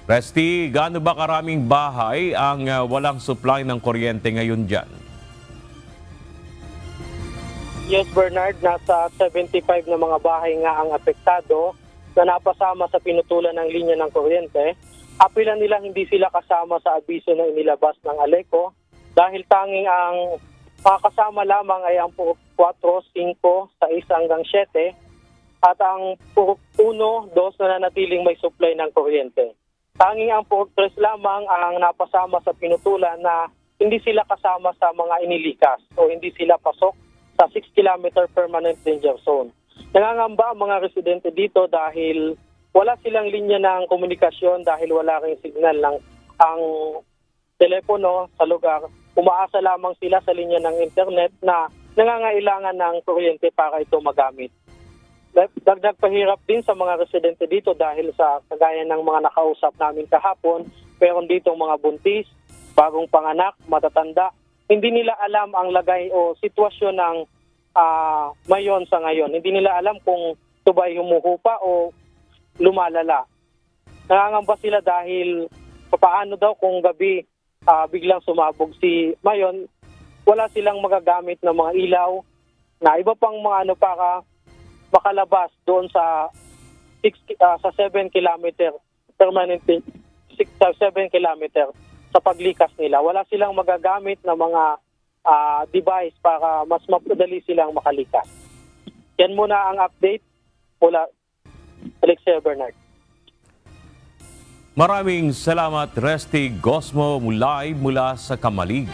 Resty, gaano ba karaming bahay ang walang supply ng kuryente ngayon dyan? Yes, Bernard, nasa 75 na mga bahay nga ang apektado na napasama sa pinutulan ng linya ng kuryente. Apila nila hindi sila kasama sa abiso na inilabas ng ALECO dahil tanging ang makakasama lamang ay ang 4, 5, 6 hanggang 7 at ang 1, 2 na nanatiling may supply ng kuryente. Tanging ang 4, 3 lamang ang napasama sa pinutulan na hindi sila kasama sa mga inilikas o hindi sila pasok sa 6-kilometer permanent danger zone. Nangangamba ang mga residente dito dahil wala silang linya ng komunikasyon dahil wala ring signal ng ang telepono sa lugar. Umaasa lamang sila sa linya ng internet na nangangailangan ng kuryente para ito magamit. Dagdag pahirap din sa mga residente dito dahil sa kagaya ng mga nakausap namin kahapon, meron dito mga buntis, bagong panganak, matatanda. Hindi nila alam ang lagay o sitwasyon ng mayon sa ngayon. Hindi nila alam kung ito ba ay humuhupa o lumalala. Nangangamba sila dahil paano daw kung gabi biglang sumabog si mayon, wala silang magagamit ng mga ilaw na iba pang mga para makalabas doon sa 7 kilometer permanent 7 kilometer sa paglikas nila. Wala silang magagamit na mga device para mas mapadali silang makalikas. Yan muna ang update mula Alexia Bernard. Maraming salamat, Resty Gosmo, mula sa Kamalig.